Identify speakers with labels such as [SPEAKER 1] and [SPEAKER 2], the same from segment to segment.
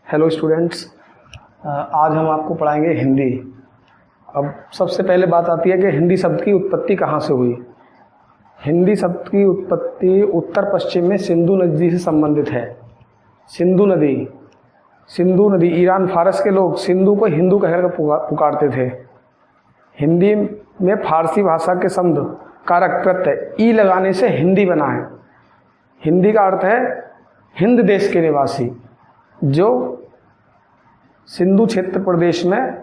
[SPEAKER 1] Hello students, आज हम आपको पढ़ाएंगे हिंदी। अब सबसे पहले बात आती है कि हिंदी शब्द की उत्पत्ति कहाँ से हुई। हिंदी शब्द की उत्पत्ति उत्तर पश्चिम में सिंधु नदी से संबंधित है। सिंधु नदी ईरान फारस के लोग सिंधु को हिंदू कहकर पुकारते थे। हिंदी में फारसी भाषा के शब्द कारक प्रत्यय ई लगाने से हिंदी बना है। हिंदी का अर्थ है हिंद देश के निवासी। जो सिंधु क्षेत्र प्रदेश में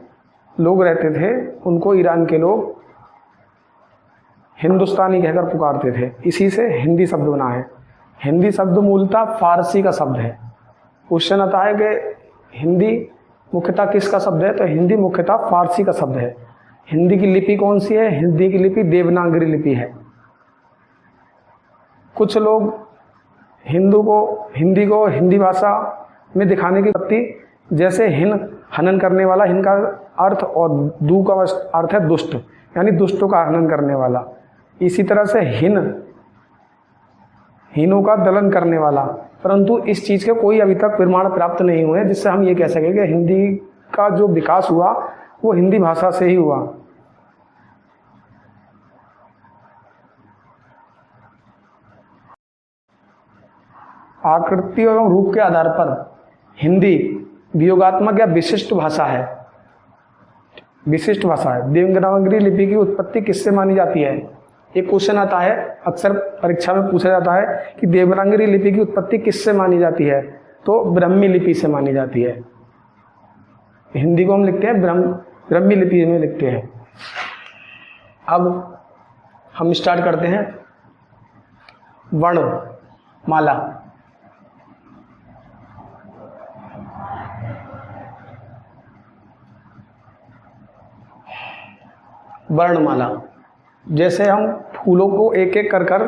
[SPEAKER 1] लोग रहते थे उनको ईरान के लोग हिंदुस्तानी कहकर पुकारते थे, इसी से हिंदी शब्द बना है। हिंदी शब्द मूलतः फारसी का शब्द है। क्वेश्चन आता है कि हिंदी मुख्यतः किसका शब्द है, तो हिंदी मुख्यतः फारसी का शब्द है। हिंदी की लिपि कौन सी है? हिंदी की लिपि देवनागरी लिपि है। कुछ लोग हिंदी को हिंदी भाषा में दिखाने की पत्ती, जैसे हनन करने वाला, हिन का अर्थ, और दू का अर्थ है दुष्ट, यानी दुष्टों का हनन करने वाला। इसी तरह से हीनों का दलन करने वाला। परंतु इस चीज़ के कोई अभी तक प्रमाण प्राप्त नहीं हुए जिससे हम ये कह सकें कि हिंदी का जो विकास हुआ वो हिंदी भाषा से ही हुआ। आकृति एवं रूप के आधार पर हिंदी वियोगात्मक या विशिष्ट भाषा है। देवनागरी लिपि की उत्पत्ति किससे मानी जाती है? एक क्वेश्चन आता है, अक्सर परीक्षा में पूछा जाता है कि देवनागरी लिपि की उत्पत्ति किससे मानी जाती है, तो ब्राह्मी लिपि से मानी जाती है। हिंदी को हम लिखते हैं ब्राह्मी लिपि में लिखते हैं। अब हम स्टार्ट करते हैं। वर्णमाला। वर्णमाला, जैसे हम फूलों को एक एक कर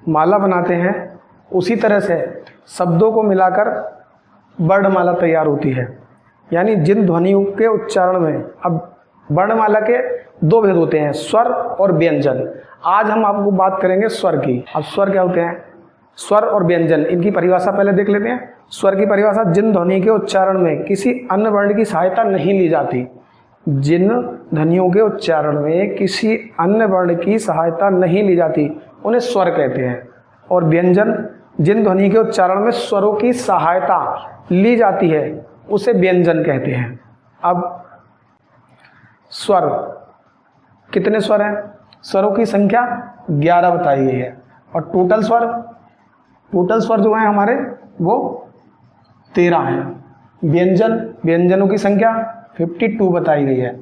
[SPEAKER 1] माला बनाते हैं, उसी तरह से शब्दों को मिलाकर वर्णमाला तैयार होती है। यानी जिन ध्वनियों के उच्चारण में, अब वर्णमाला के दो भेद होते हैं, स्वर और व्यंजन। आज हम आपको बात करेंगे स्वर की। अब स्वर क्या होते हैं? स्वर और व्यंजन, इनकी परिभाषा पहले देख लेते हैं। स्वर की परिभाषा, जिन ध्वनि के उच्चारण में किसी अन्य वर्ण की सहायता नहीं ली जाती। जिन ध्वनियों के उच्चारण में किसी अन्य वर्ण की सहायता नहीं ली जाती उन्हें स्वर कहते हैं। और व्यंजन, जिन ध्वनि के उच्चारण में स्वरों की सहायता ली जाती है उसे व्यंजन कहते हैं। अब स्वर, कितने स्वर हैं? स्वरों की संख्या 11 बताई गई है। और टोटल स्वर जो हैं हमारे वो 13 हैं। व्यंजनों की संख्या 52 बताई गई है।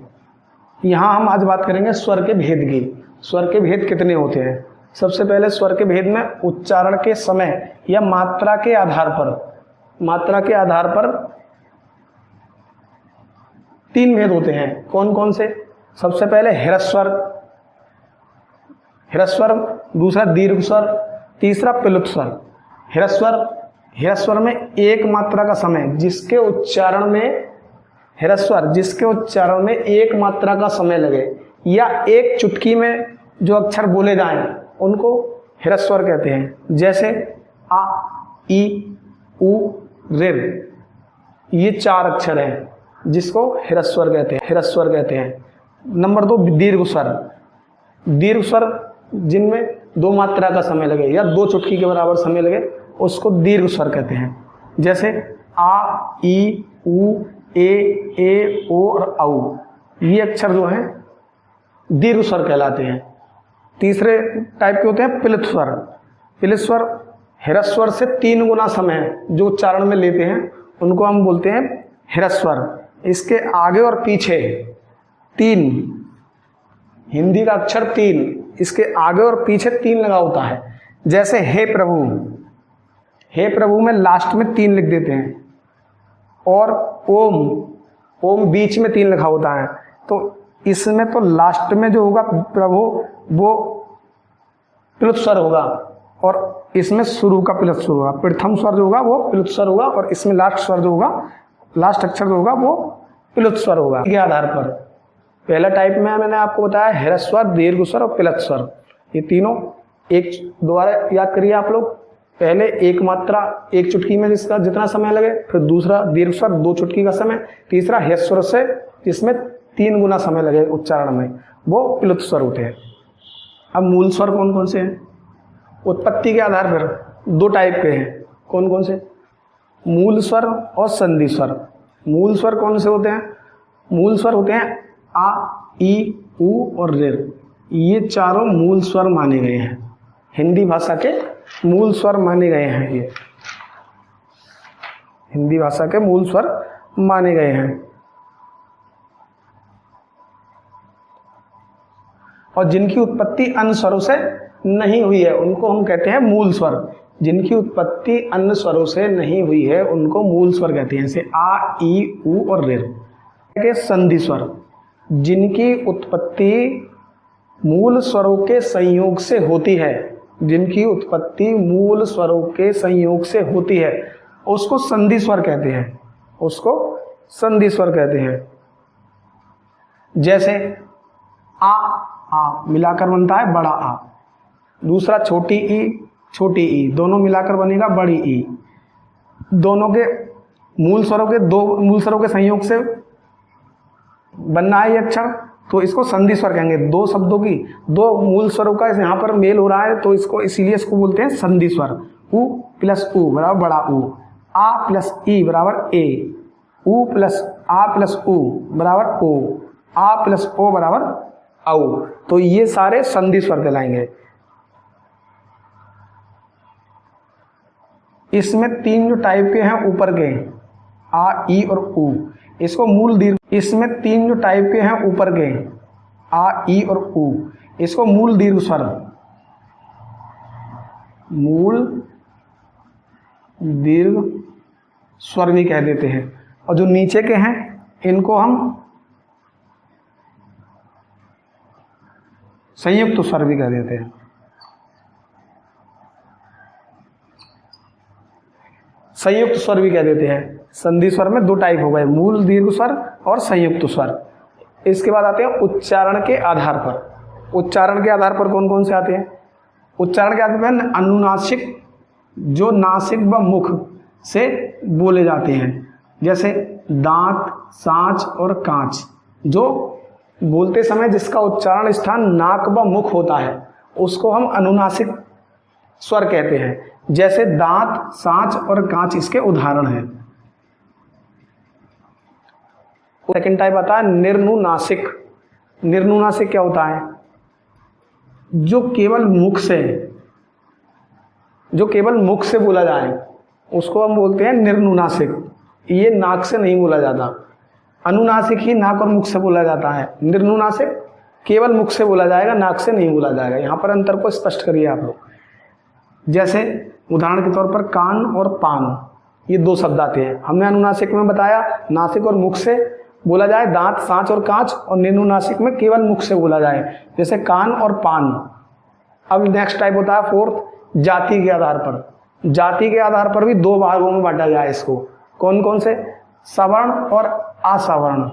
[SPEAKER 1] यहाँ हम आज बात करेंगे पर के भेद की। स्वर के भेद कितने होते हैं? सबसे पहले स्वर के भेद में उच्चारण के समय या मात्रा के आधार पर 3 भेद होते हैं। कौन कौन से? सबसे पहले ह्रस्वर, दूसरा दीर्घ स्वर, तीसरा प्लुत स्वर। ह्रस्वर में एक मात्रा का समय, जिसके उच्चारण में एक मात्रा का समय लगे या एक चुटकी में जो अक्षर बोले जाएं उनको ह्रस्वर कहते हैं। जैसे आ, ई, उ, ऋ, ये 4 अक्षर हैं जिसको ह्रस्वर कहते हैं। नंबर 2 दीर्घ स्वर, जिनमें 2 मात्रा का समय लगे या 2 चुटकी के बराबर समय लगे उसको दीर्घ स्वर कहते हैं। जैसे आ, ई, उ, ए, ओ और औ, ये अक्षर जो हैं दीर्घ स्वर कहलाते हैं। तीसरे टाइप के होते हैं प्लुत स्वर। ह्रस्वर से 3 गुना समय जो उच्चारण में लेते हैं उनको हम बोलते हैं ह्रस्वर। इसके आगे और पीछे 3, हिंदी का अक्षर 3, इसके आगे और पीछे 3 लगा होता है। जैसे हे प्रभु में लास्ट में 3 लिख देते हैं। और ओम बीच में 3 लिखा होता है। तो इसमें तो लास्ट में जो होगा प्रभु वो प्लुत स्वर होगा और इसमें शुरू का प्लुत स्वर होगा। प्रथम स्वर जो होगा वो प्लुत स्वर होगा और इसमें लास्ट अक्षर जो होगा वो प्लुत स्वर होगा। के आधार पर पहला टाइप में मैंने आपको बताया ह्रस्वर, दीर्घ स्वर और प्लुत स्वर। ये तीनों एक दोबारा याद करिए आप लोग। पहले एक मात्रा एक चुटकी में जिसका जितना समय लगे, फिर दूसरा दीर्घ स्वर 2 चुटकी का समय, तीसरा ह्रस्व स्वर से जिसमें 3 गुना समय लगे उच्चारण में, वो प्लुत स्वर होते हैं। अब मूल स्वर कौन कौन से हैं? उत्पत्ति के आधार पर 2 टाइप के हैं। कौन कौन से? मूल स्वर और संधि स्वर। मूल स्वर कौन से होते हैं? मूल स्वर होते हैं आ, ई, उ और ऋ। ये चारों मूल स्वर माने गए हैं, हिंदी भाषा के मूल स्वर माने गए हैं। ये हिंदी भाषा के मूल स्वर माने गए हैं। और जिनकी उत्पत्ति अन्य स्वरों से नहीं हुई है उनको हम कहते हैं मूल स्वर। जिनकी उत्पत्ति अन्य स्वरों से नहीं हुई है उनको मूल स्वर कहते हैं, जैसे आ, ई, उ और ऋ। संधि स्वर, जिनकी उत्पत्ति मूल स्वरों के संयोग से होती है, जिनकी उत्पत्ति मूल स्वरों के संयोग से होती है, उसको संधि स्वर कहते हैं, उसको संधि स्वर कहते हैं। जैसे आ मिलाकर बनता है बड़ा आ, दूसरा छोटी ई दोनों मिलाकर बनेगा बड़ी ई। दोनों के मूल स्वरों के 2 मूल स्वरों के संयोग से बनना है ये अक्षर, तो इसको संधि स्वर कहेंगे। 2 शब्दों की 2 मूल स्वरों का यहाँ पर मेल हो रहा है तो इसको इसीलिए इसको बोलते हैं संधि स्वर। उ प्लस उ बराबर बड़ा उ, आ प्लस ई बराबर ए, उ प्लस आ प्लस उ बराबर ओ, आ प्लस ओ बराबर औ। तो ये सारे संधि स्वर कहलाएंगे। इसमें 3 जो टाइप के हैं ऊपर के, आ, ई और उ, इसको मूल दीर्घ। इसमें 3 जो टाइप के हैं ऊपर के, आ, ई और उ, इसको मूल दीर्घ स्वर, मूल दीर्घ स्वर भी कह देते हैं। और जो नीचे के हैं इनको हम संयुक्त स्वर भी कह देते हैं। संयुक्त स्वर भी कह देते हैं। संधि स्वर में 2 टाइप हो गए, मूल दीर्घ स्वर और संयुक्त स्वर। इसके बाद आते हैं उच्चारण के आधार पर। उच्चारण के आधार पर कौन कौन से आते हैं? उच्चारण के आधार पर अनुनासिक, जो नासिक व मुख से बोले जाते हैं, जैसे दांत, सांच और कांच। जो बोलते समय जिसका उच्चारण स्थान नाक व मुख होता है उसको हम अनुनासिक स्वर कहते हैं। जैसे दांत, सांच और कांच इसके उदाहरण हैं। सेकंड टाइप आता है निर्नुनासिक। निर्नुनासिक क्या होता है? जो केवल मुख से बोला जाए उसको हम बोलते हैं निर्नुनासिक। ये नाक से नहीं बोला जाता। अनुनासिक ही नाक और मुख से बोला जाता है। निर्नुनासिक केवल मुख से बोला जाएगा, नाक से नहीं बोला जाएगा। यहाँ पर अंतर को स्पष्ट करिए आप लोग। जैसे उदाहरण के तौर पर कान और पान, ये 2 शब्द आते हैं। हमने अनुनासिक में बताया नासिक और मुख से बोला जाए दांत, सांच और कांच, और निर्नुनासिक में केवल मुख से बोला जाए, जैसे कान और पान। अब नेक्स्ट टाइप होता है 4th, जाति के आधार पर। जाति के आधार पर भी 2 भागों में बांटा गया है इसको। कौन कौन से? सवर्ण और असवर्ण।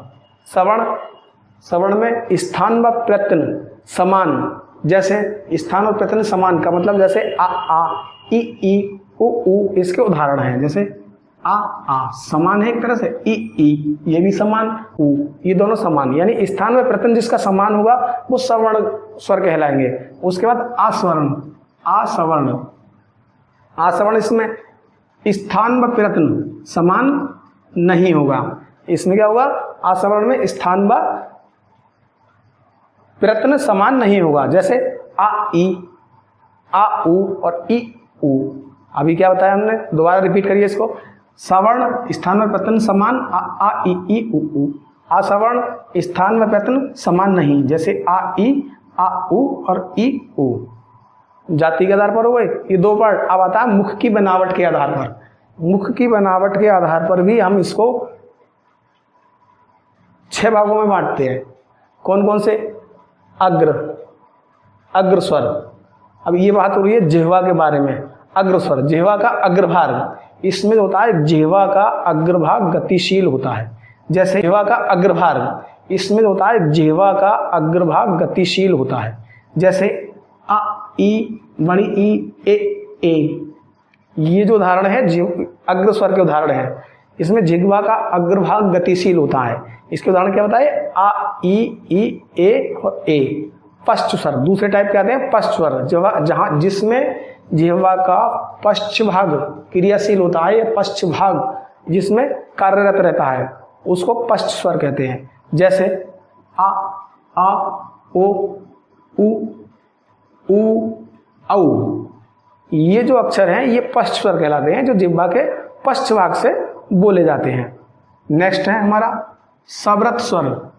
[SPEAKER 1] सवर्ण में स्थान व प्रत्यय समान। जैसे स्थान और प्रत्यय समान का मतलब जैसे आ, ई, उ, इसके उदाहरण हैं। जैसे आ समान है एक तरह से, ई ये भी समान, उ ये दोनों समान, यानी स्थान में प्रत्यय जिसका समान होगा वो सवर्ण स्वर कहलाएंगे। उसके बाद असवर्ण इसमें स्थान व प्रत्यय समान नहीं होगा। इसमें क्या होगा? असवर्ण में स्थान व प्रत्यय समान नहीं होगा। जैसे आ, ई, आ, उ और ई, उ। अभी क्या बताया हमने? दोबारा रिपीट करिए इसको। सवर्ण स्थान में प्रत्यय समान, आ, ई, उ। असवर्ण स्थान में प्रत्यय समान नहीं, जैसे आ, ई, आ, उ और ई, उ। जाति के आधार पर हो गए ये 2 पार्ट। अब आता है मुख की बनावट के आधार पर। मुख की बनावट के आधार पर भी हम इसको 6 भागों में बांटते हैं। कौन कौन से? अग्र स्वर। अब ये बात हो रही है जिह्वा के बारे में। अग्र स्वर, जिह्वा का अग्रभाग, इसमें होता है जिह्वा का अग्रभाग गतिशील होता है। जैसे जिह्वा का अग्रभाग, इसमें होता है जिह्वा का अग्रभाग गतिशील होता है। जैसे आ, ई, बड़ी ई, ए, ये जो उदाहरण है अग्र स्वर के उदाहरण है, इसमें जिह्वा का अग्रभाग गतिशील होता है। इसके उदाहरण क्या बताए? आ, ई, ए और ए। पश्च स्वर दूसरे टाइप के आते हैं। पश्च स्वर जहां जिसमें जिह्वा का पश्च भाग क्रियाशील होता है, या पश्च भाग जिसमें कार्यरत रहता है, उसको पश्च स्वर कहते हैं। जैसे आ, ओ, उ, औ। ये जो अक्षर हैं ये पश्च स्वर कहलाते हैं, जो जिह्वा के पश्च भाग से बोले जाते हैं। नेक्स्ट है हमारा सव्रत स्वर।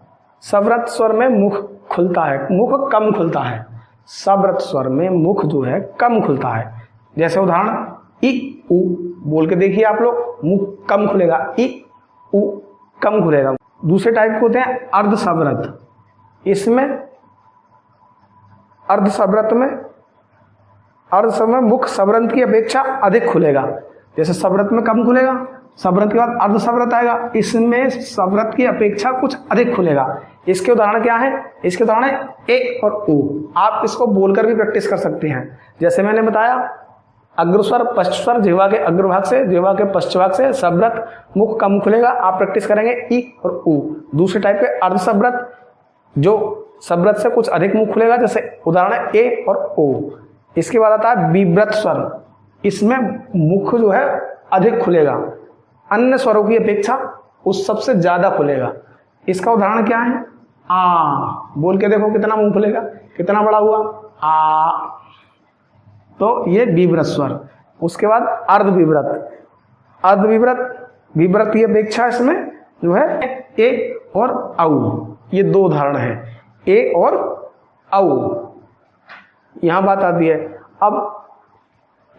[SPEAKER 1] सव्रत स्वर में मुख खुलता है, मुख कम खुलता है। सव्रत स्वर में मुख जो है कम खुलता है। जैसे उदाहरण इ, उ बोल के देखिए आप लोग, मुख कम खुलेगा, इ, उ कम खुलेगा। दूसरे टाइप के होते हैं अर्ध सव्रत। इसमें अर्ध सव्रत में मुख सव्रत की अपेक्षा अधिक खुलेगा। जैसे सव्रत में कम खुलेगा, सव्रत के बाद अर्ध सव्रत आएगा, इसमें सव्रत की अपेक्षा कुछ अधिक खुलेगा। इसके उदाहरण क्या है? इसके उदाहरण है ए और उ। आप इसको बोलकर भी प्रैक्टिस कर सकते हैं। जैसे मैंने बताया, अग्रस्वर पश्च स्वर जिह्वा के अग्रभाग से, जिह्वा के पश्च भाग से सव्रत मुख कम खुलेगा। आप प्रैक्टिस करेंगे ई और उ। दूसरे टाइप के अर्ध सव्रत, जो सव्रत से कुछ अधिक मुख खुलेगा, जैसे उदाहरण है ए और ओ। इसके बाद आता है विव्रत स्वर। इसमें मुख जो है अधिक खुलेगा, अन्य स्वरों की अपेक्षा उस सबसे ज्यादा खुलेगा। इसका उदाहरण क्या है? आ बोल के देखो कितना मुंह खुलेगा, कितना बड़ा हुआ आ। तो ये विव्रत स्वर। उसके बाद अर्धविव्रत। विव्रत की अपेक्षा इसमें जो है ए और औ। ये दो उदाहरण हैं, ए और औ। यहां बात आती है। अब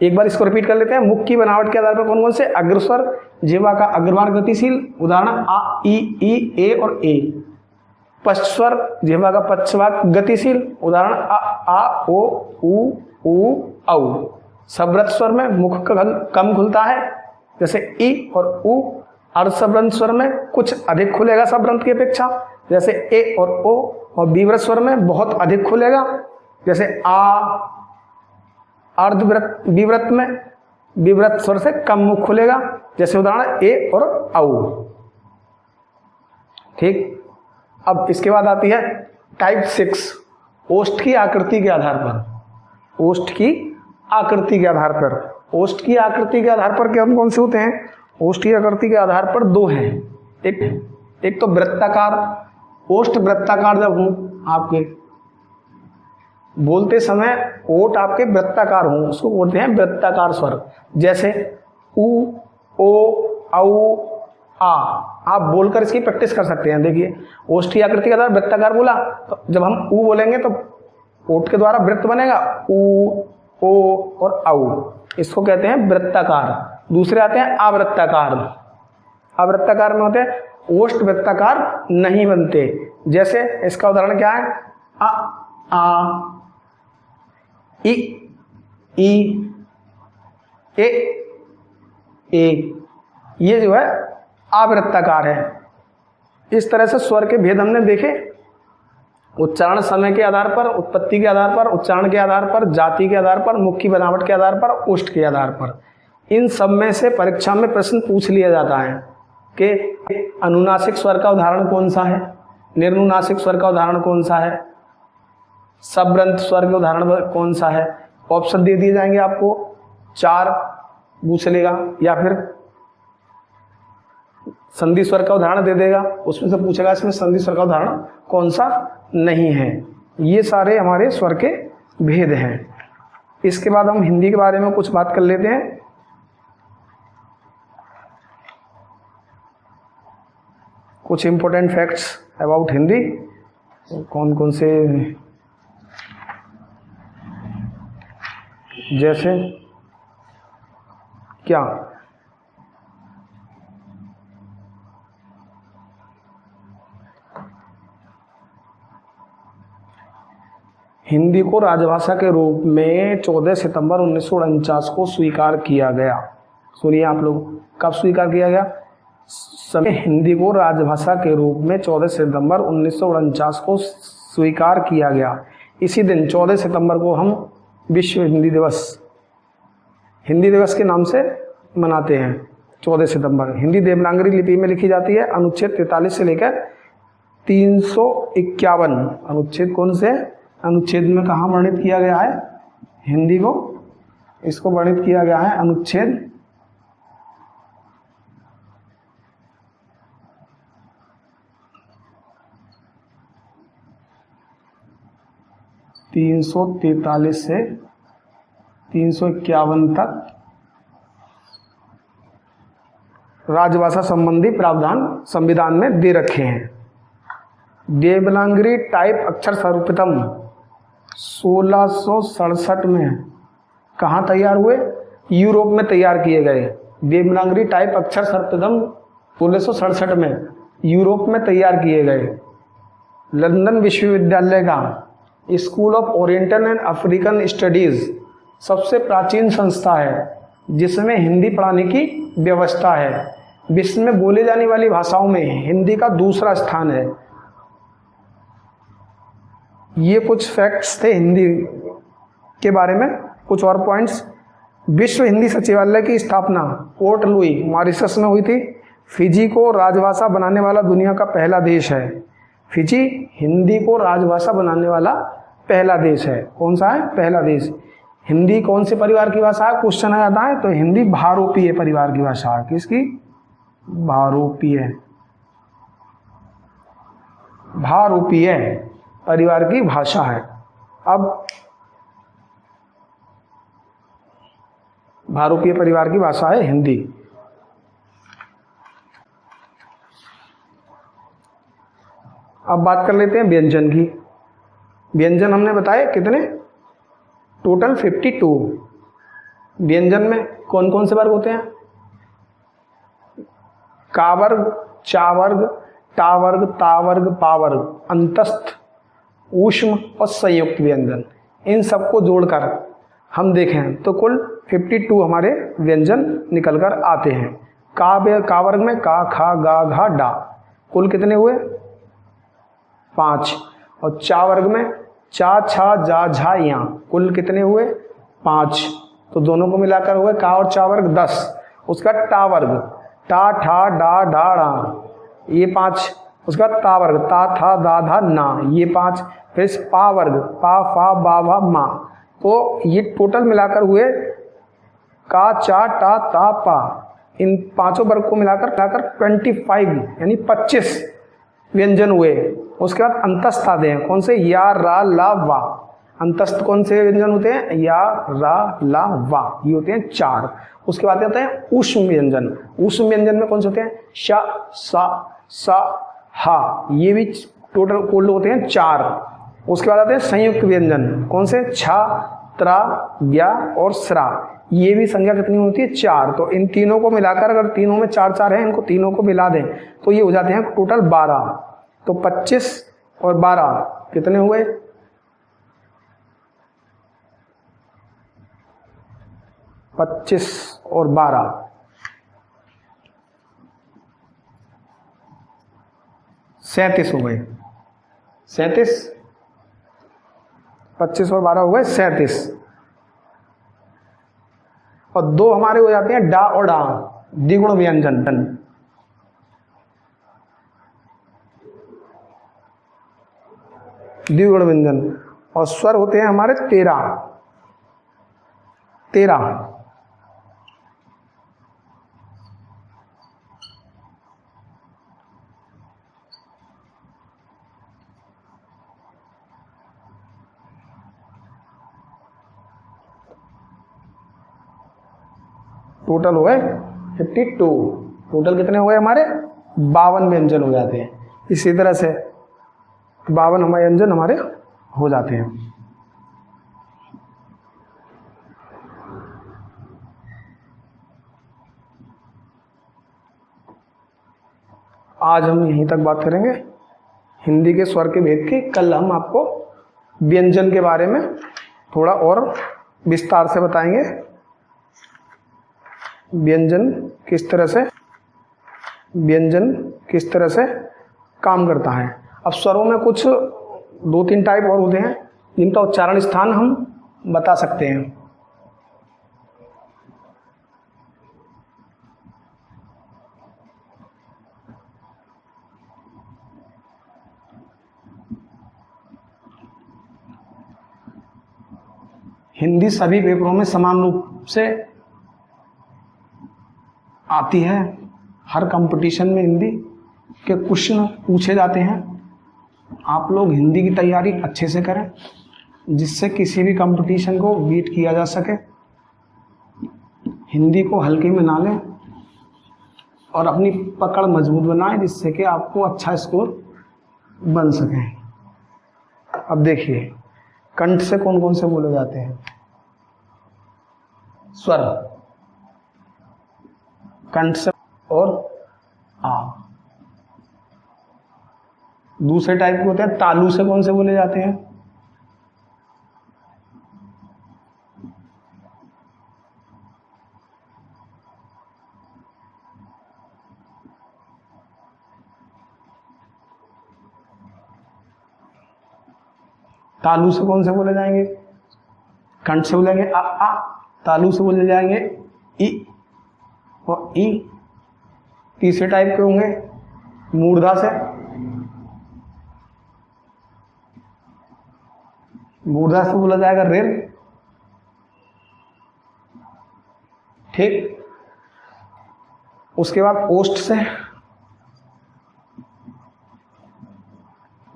[SPEAKER 1] एक बार इसको रिपीट कर लेते हैं। मुख की बनावट के आधार पर कौन कौन से? अग्रस्वर जिह्वा का अग्रभाग गतिशील, उदाहरण आ, ई, ए और ए। पश्च स्वर जिह्वा का पश्च भाग गतिशील, उदाहरण आ, ओ, उ, औ। सव्रत स्वर में मुख कम खुलता है, जैसे ई और उ। अर्ध सव्रत स्वर में कुछ अधिक खुलेगा सव्रत की अपेक्षा, जैसे ए और ओ। और विव्रत स्वर में बहुत अधिक खुलेगा, जैसे आ। विव्रत में विव्रत स्वर से कम मुख खुलेगा, जैसे उदाहरण ए और औ। ठीक। अब इसके बाद आती है टाइप 6, ओष्ठ की आकृति के आधार पर। ओष्ठ की आकृति के आधार पर, ओष्ठ की आकृति के आधार पर कौन कौन से होते हैं? ओष्ठ की आकृति के आधार पर दो हैं। एक तो वृत्ताकार। ओष्ठ वृत्ताकार जब हो, आपके बोलते समय ओठ आपके वृत्ताकार हों, उसको बोलते हैं वृत्ताकार स्वर। जैसे उ, ओ, औ, आ। आप बोलकर इसकी प्रैक्टिस कर सकते हैं। देखिए, ओष्ठ की आकृति के द्वारा वृत्ताकार बोला, तो जब हम उ बोलेंगे तो ओठ के द्वारा वृत्त बनेगा, उ, ओ और औ। इसको कहते हैं वृत्ताकार। दूसरे आते हैं अवृत्ताकार। अवृत्ताकार में होते हैं ओष्ठ वृत्ताकार नहीं बनते। जैसे इसका उदाहरण क्या है? आ, ई, ए। ये जो है आवृत्ताकार है। इस तरह से स्वर के भेद हमने देखे। उच्चारण समय के आधार पर, उत्पत्ति के आधार पर, उच्चारण के आधार पर, जाति के आधार पर, मुख की बनावट के आधार पर, ओष्ठ के आधार पर। इन सब में से परीक्षा में प्रश्न पूछ लिया जाता है कि अनुनासिक स्वर का उदाहरण कौन सा है, निर्नुनासिक स्वर का उदाहरण कौन सा है, सब्रंत स्वर के उदाहरण कौन सा है। ऑप्शन दे दिए जाएंगे आपको, 4 पूछ लेगा, या फिर संधि स्वर का उदाहरण दे देगा, उसमें से पूछेगा इसमें संधि स्वर का उदाहरण कौन सा नहीं है। ये सारे हमारे स्वर के भेद हैं। इसके बाद हम हिंदी के बारे में कुछ बात कर लेते हैं। कुछ इंपॉर्टेंट फैक्ट्स अबाउट हिंदी। कौन कौन से, जैसे क्या, हिंदी को राजभाषा के रूप में 14 सितंबर 1949 को स्वीकार किया गया। सुनिए आप लोग, कब स्वीकार किया गया? हिंदी को राजभाषा के रूप में 14 सितंबर 1949 को स्वीकार किया गया। इसी दिन 14 सितंबर को हम विश्व हिंदी दिवस हिंदी दिवस के नाम से मनाते हैं 14 सितंबर। हिंदी देवनागरी लिपि में लिखी जाती है। अनुच्छेद 43 से लेकर 351, अनुच्छेद कौन से अनुच्छेद में कहाँ वर्णित किया गया है हिंदी को? इसको वर्णित किया गया है अनुच्छेद 343 से 351 तक राजभाषा संबंधी प्रावधान संविधान में दे रखे हैं। देवनागरी टाइप अक्षर सर्वप्रथम 1667 में कहाँ तैयार हुए? यूरोप में तैयार किए गए। देवनागरी टाइप अक्षर सर्वप्रथम 1667 में यूरोप में तैयार किए गए। लंदन विश्वविद्यालय का school of oriental and African studies सबसे प्राचीन संस्था है जिसमें हिंदी पढ़ाने की व्यवस्था है। विश्व में बोले जाने वाली भाषाओं में हिंदी का दूसरा स्थान है। ये कुछ फैक्ट्स थे हिंदी के बारे में। कुछ और पॉइंट्स। विश्व हिंदी सचिवालय की स्थापना पोर्ट लुई मॉरिशस में हुई थी। फिजी को राजभाषा बनाने वाला दुनिया का पहला देश है। फिजी हिंदी को राजभाषा बनाने वाला पहला देश है। कौन सा है? पहला देश। हिंदी कौन से परिवार की भाषा है? क्वेश्चन आ जाता है तो हिंदी भारोपीय परिवार की भाषा है। किसकी? भारोपीय, भारोपीय परिवार की भाषा है। अब भारोपीय परिवार की भाषा है हिंदी। अब बात कर लेते हैं व्यंजन की। व्यंजन हमने बताए कितने? टोटल 52। व्यंजन में कौन कौन से वर्ग होते हैं? का वर्ग, चा वर्ग, टा वर्ग, ता वर्ग, पा वर्ग, अंतस्थ, ऊष्म और संयुक्त व्यंजन। इन सबको जोड़कर हम देखें तो कुल 52 हमारे व्यंजन निकल कर आते हैं। का वर्ग में का, खा, गा, घा, डा, कुल कितने हुए? 5। और चा वर्ग में चा, छा, जा, झा, या, कुल कितने हुए? 5। तो दोनों को मिलाकर हुए का और चा वर्ग 10। उसका टा वर्ग टा, ठा, डा, डा, डा, ये 5। उसका ता वर्ग ता, था, दा, धा, ना, ये 5। फिर पा वर्ग पा, फा, बा, भा, मा। तो ये टोटल मिलाकर हुए का, चा, टा, ता, पा। इन पांचों वर्ग को मिलाकर 25 यानी 25 व्यंजन हुए। उसके बाद अंतस्थ आते हैं। कौन से? या, रा, ला, वा। अंतस्थ कौन से व्यंजन होते हैं? या, रा, ला, वा, ये होते हैं 4। उसके बाद आते हैं ऊष्म व्यंजन। ऊष्म व्यंजन में कौन से होते हैं? श, सा, सा, हा, ये भी टोटल कुल होते हैं 4। उसके बाद आते हैं संयुक्त व्यंजन। कौन से? छा, त्रा, ज्ञा और स्रा। ये भी संख्या कितनी होती है? 4। तो इन तीनों को मिलाकर अगर तीनों में 4-4 है, इनको तीनों को मिला दें तो ये हो जाते हैं टोटल 12। तो 25 और 12 कितने हुए? 25 और 12 37 हो गए। 37, 25 और 12 हो गए 37। और 2 हमारे हो जाते हैं डा और डा, द्विगुण व्यंजन। द्विगुण व्यंजन। और स्वर होते हैं हमारे 13। टोटल हुए 52। टोटल कितने हुए हमारे? 52 व्यंजन हो जाते हैं। इसी तरह से 52 हमारे व्यंजन हमारे हो जाते हैं। आज हम यहीं तक बात करेंगे हिंदी के स्वर के भेद की। कल हम आपको व्यंजन के बारे में थोड़ा और विस्तार से बताएंगे। व्यंजन किस तरह से काम करता है। अब स्वरों में कुछ 2-3 टाइप और होते हैं जिनका उच्चारण स्थान हम बता सकते हैं। हिंदी सभी पेपरों में समान रूप से आती है। हर कंपटीशन में हिंदी के क्वेश्चन पूछे जाते हैं। आप लोग हिंदी की तैयारी अच्छे से करें जिससे किसी भी कंपटीशन को बीट किया जा सके। हिंदी को हल्के में ना लें और अपनी पकड़ मजबूत बनाएं जिससे कि आपको अच्छा स्कोर बन सके। अब देखिए कंठ से कौन कौन से बोले जाते हैं? स्वर कंठ से और आ। दूसरे टाइप के होते हैं तालु से कौन से बोले जाते हैं? तालु से कौन से बोले जाएंगे? कंठ से बोलेंगे आ आ। तालु से बोले जाएंगे ई और ई। तीसरे टाइप के होंगे मूर्धा से। मूर्धा से बोला जाएगा रेल। ठीक। उसके बाद ओष्ठ से।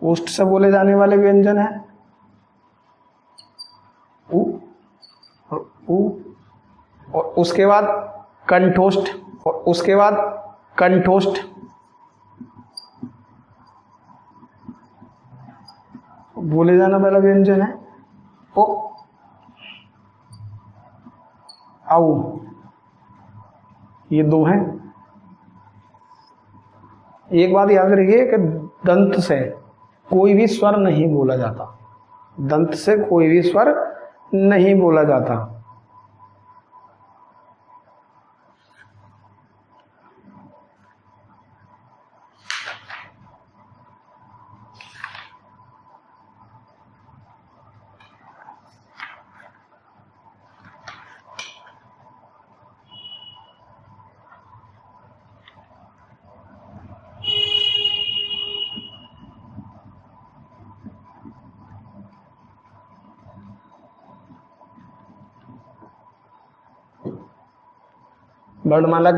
[SPEAKER 1] ओष्ठ से बोले जाने वाले व्यंजन है उ और उ। और उसके बाद कंठोष्ठ। और उसके बाद कंठोष्ठ। बोले जाने वाला व्यंजन है ओ औ। ये दो हैं। एक बात याद रखिए कि दंत से कोई भी स्वर नहीं बोला जाता। दंत से कोई भी स्वर नहीं बोला जाता। वर्णमाला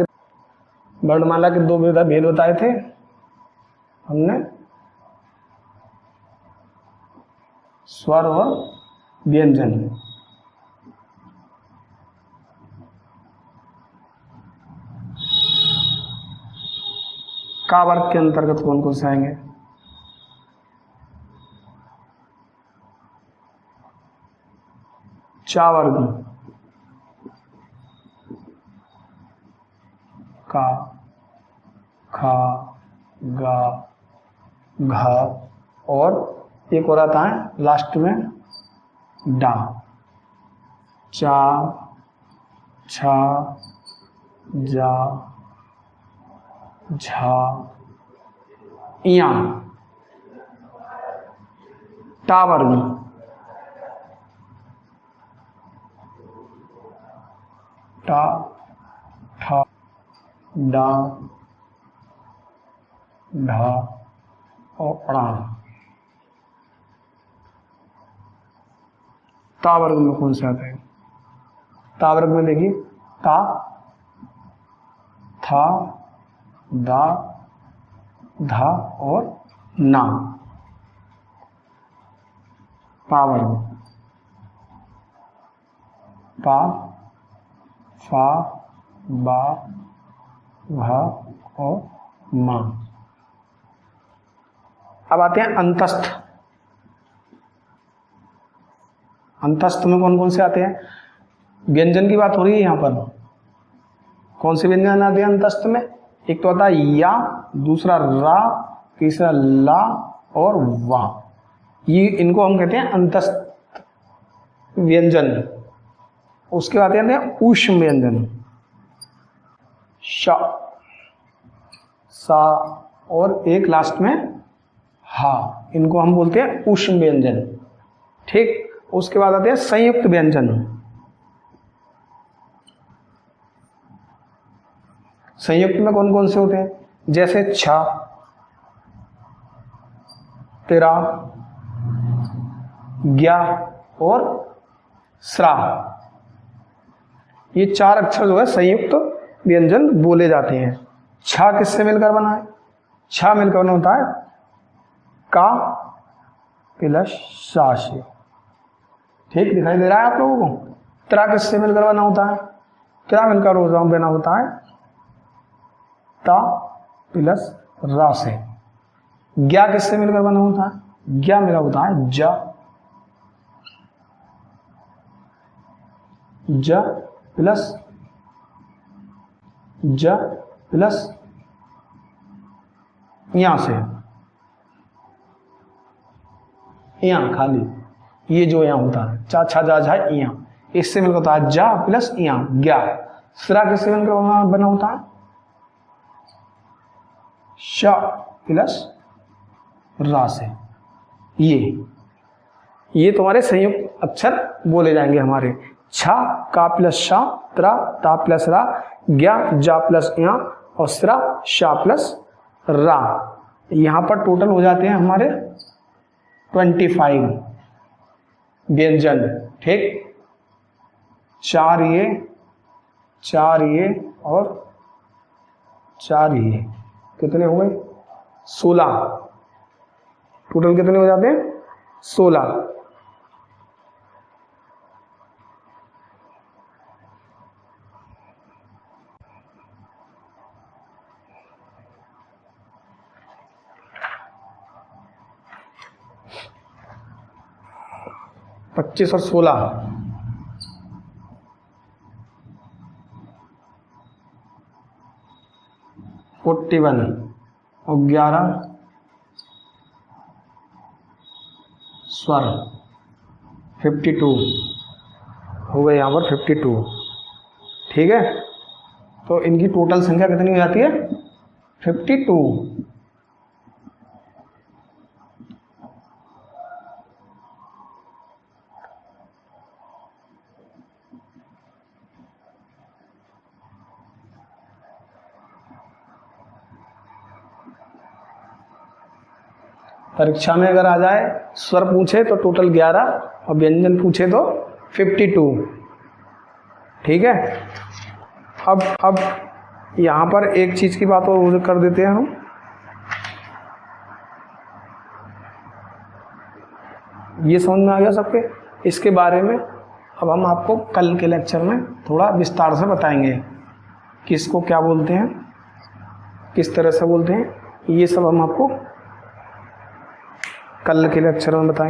[SPEAKER 1] के दो भेद बताए थे हमने, स्वर और व्यंजन। का वर्ग के अंतर्गत कौन कौन से आएंगे? चा वर्ग का, खा, गा, घा और एक और आता है लास्ट में डा। चा, छा, जा, झा, इया। टा वर्ग टा, ठा, डा, ढा और अड़ा। ता वर्ग में कौन से आते हैं? ता वर्ग में देखिए ता, था, दा, धा और ना। पा वर्ग पा, फा, बा, भा और मा। अब आते हैं अंतस्थ। अंतस्थ में कौन कौन से आते हैं? व्यंजन की बात हो रही है यहाँ पर। कौन से व्यंजन आते हैं अंतस्थ में? एक तो आता है या, दूसरा रा, तीसरा ला और वा। ये इनको हम कहते हैं अंतस्थ व्यंजन। उसके बाद आते हैं ऊष्म व्यंजन। श, सा और एक लास्ट में हा। इनको हम बोलते हैं ऊष्म व्यंजन। ठीक। उसके बाद आते हैं संयुक्त व्यंजन। संयुक्त में कौन कौन से होते हैं? जैसे छा, तेरा, ज्ञा और स्रा। ये 4 अक्षर जो है संयुक्त व्यंजन बोले जाते हैं। छा किससे मिलकर बना है? छा मिलकर बना होता है का प्लस सा से। ठीक दिखाई दे रहा है आप लोगों को? त्रा किससे मिलकर बना होता है? त्रा मिलकर बना होता है ता प्लस रा से। ज्ञा किससे मिलकर बना होता है? ज्ञा मिला होता है जा। ज प्लस यहां से यहां खाली, ये जो यहां होता है चा छा जा झा यहां, इससे मिलकर होता है जा प्लस यहां ज्ञा। स्रा किससे मिलकर बना होता है? श प्लस रा से। ये तुम्हारे संयुक्त अक्षर बोले जाएंगे हमारे। छा का प्लस शा, त्रा ता प्लस रा, ज्ञा जा प्लस या, और स्रा शा प्लस रा। यहां पर टोटल हो जाते हैं हमारे 25 व्यंजन। ठीक, 4 ये और 4 ये, कितने हो गए? 16। टोटल कितने हो जाते हैं? 16। पच्चीस और 16 41 और 11 स्वर 52 हो गए यहाँ पर 52। ठीक है, तो इनकी टोटल संख्या कितनी हो जाती है? 52। परीक्षा में अगर आ जाए स्वर पूछे तो टोटल 11 और व्यंजन पूछे तो 52। ठीक है, अब यहाँ पर एक चीज की बात और कर देते हैं हम। ये समझ में आ गया सबके? इसके बारे में अब हम आपको कल के लेक्चर में थोड़ा विस्तार से बताएंगे कि इसको क्या बोलते हैं, किस तरह से बोलते हैं। ये सब हम आपको कल के लेक्चर में बताएंगे।